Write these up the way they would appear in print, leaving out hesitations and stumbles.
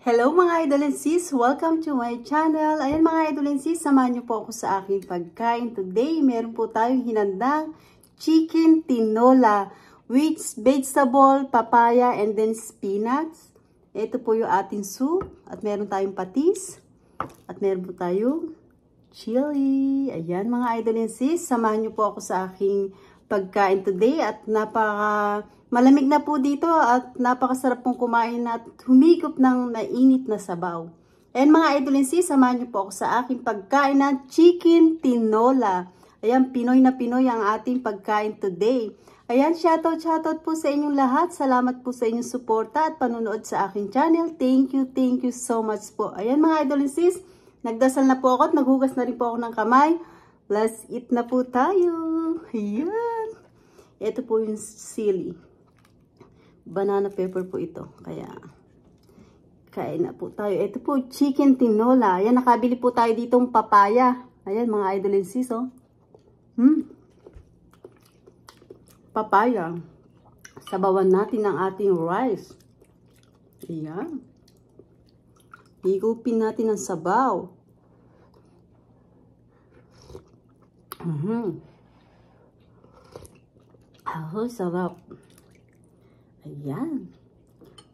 Hello mga idol and sis! Welcome to my channel. Ayan mga idol and sis, samahan niyo po ako sa aking pagkain. Today, meron po tayong hinandang chicken tinola with vegetable, papaya, and then spinach. Ito po yung ating soup. At meron tayong patis. At meron po tayong chili. Ayan mga idol and sis, samahan niyo po ako sa aking pagkain today. At malamig na po dito at napakasarap pong kumain at humigop ng nainit na sabaw. And mga idol and sis, samahan niyo po ako sa aking pagkain ng chicken tinola. Ayan, Pinoy na Pinoy ang ating pagkain today. Ayan, shoutout po sa inyong lahat. Salamat po sa inyong suporta at panunood sa aking channel. Thank you so much po. Ayan mga idol and sis, nagdasal na po ako at naghugas na rin po ako ng kamay. Let's eat na po tayo. Ayan. Ito po yung sili. Banana pepper po ito. Kaya, kain na po tayo. Ito po, chicken tinola. Ayan, nakabili po tayo ditong papaya. Ayan, mga idol and sis, oh. Papaya. Sabawan natin ang ating rice. Ayan. Higupin natin ang sabaw. Sarap. Ayan.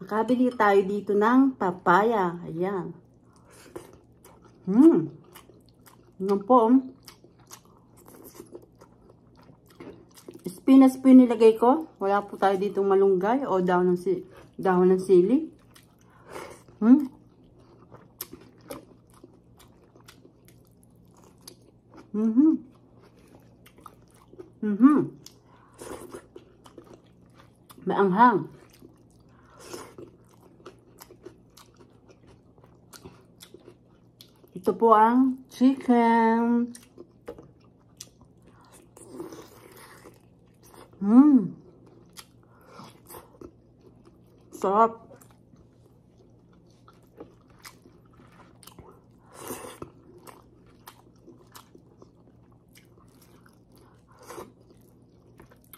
Nakabili tayo dito ng papaya. Ayan. Yan po. Spinach po yung nilagay ko. Wala po tayo dito malunggay o dahon ng sili. Maanghang. Ito po ang chicken. Sarap.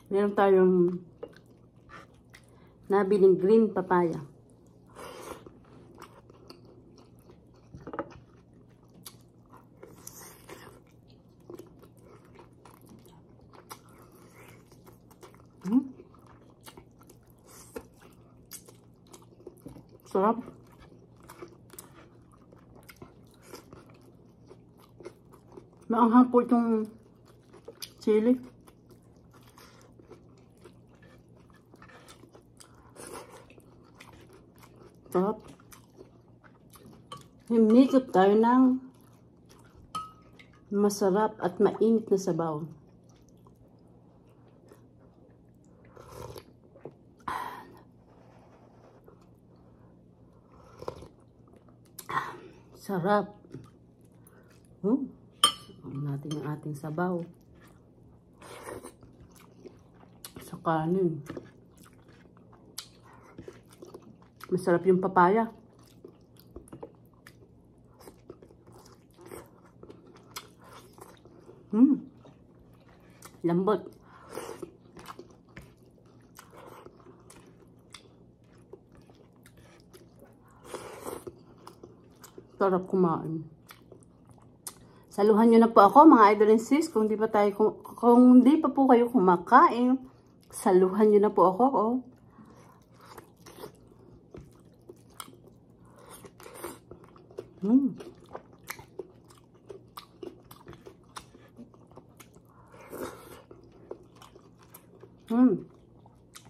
Meron tayong nabiling green papaya. Sarap. Maanghang po itong chili. Sarap. Himigop tayo ng masarap at mainit na sabaw. Sarap. Natin ang ating sabaw. Sa kanin. Masarap yung papaya. Lambot. Sarap kumain. Saluhan nyo na po ako mga idol and sis. Kung di pa po kayo kumakain, saluhan nyo na po ako.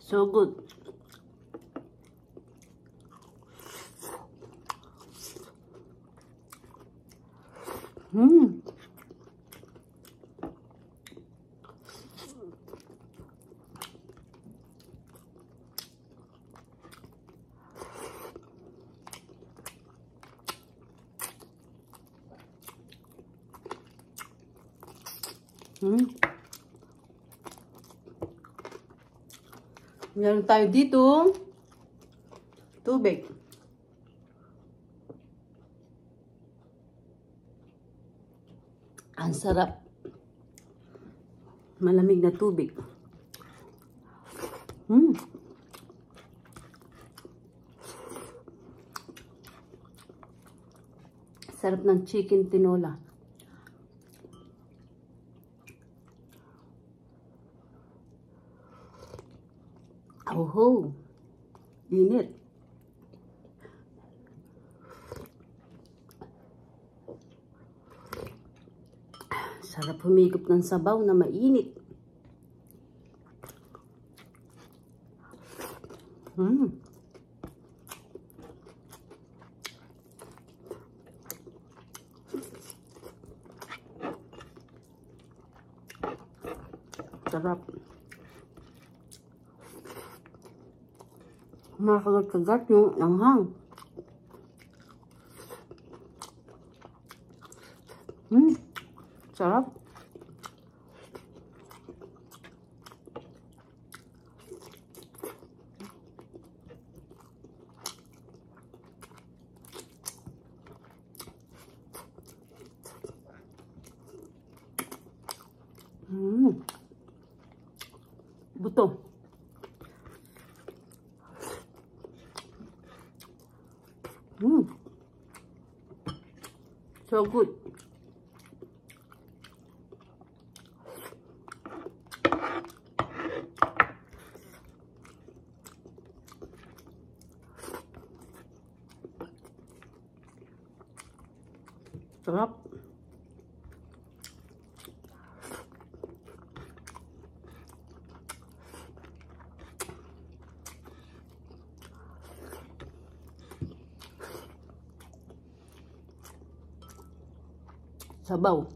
So good. Meron tayo dito tubig. Ang sarap. Malamig na tubig. Sarap ng chicken tinola. Oh, init. Sarap humigop ng sabaw na mainit. Sarap. Makagat-kagat yung anghang. Sarap. Buto. So good. Sarap. Sabaw.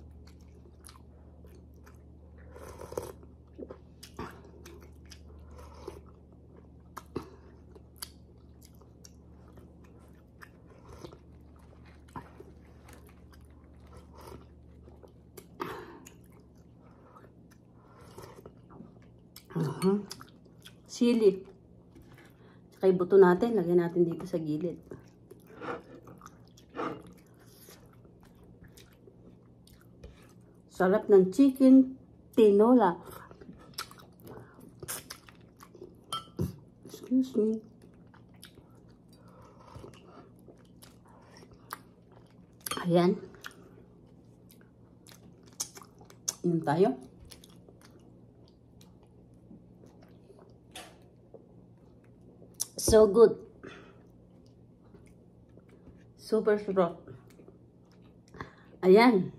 Sili. Saka yung buto natin, lagyan natin dito sa gilid. Sarap ng chicken tinola. Excuse me. Ayan. Inom tayo. So good. Super sarap. Ayan.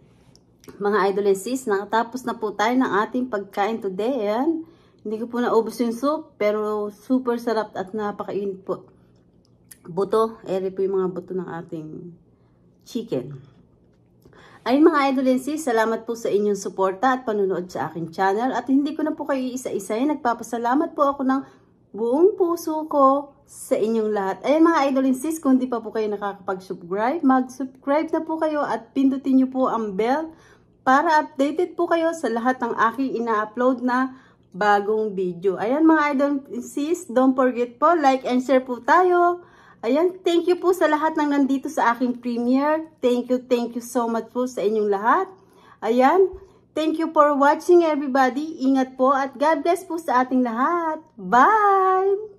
Mga idol and sis, nakatapos na po tayo ng ating pagkain today. Ayan. Hindi ko po naubos yung soup, pero super sarap at napakainit po. Buto. Ere po yung mga buto ng ating chicken. Ayun mga idol and sis, salamat po sa inyong suporta at panunood sa aking channel. At hindi ko na po kayo isa-isahin. Nagpapasalamat po ako ng buong puso ko sa inyong lahat. Ayun mga idol and sis, kung di pa po kayo nakakapag-subscribe, mag-subscribe na po kayo at pindutin nyo po ang bell para updated po kayo sa lahat ng aking ina-upload na bagong video. Ayan mga idol and sis, don't forget po, like and share po tayo. Ayan, thank you po sa lahat ng nandito sa aking premiere. Thank you so much po sa inyong lahat. Ayan, thank you for watching everybody. Ingat po at God bless po sa ating lahat. Bye!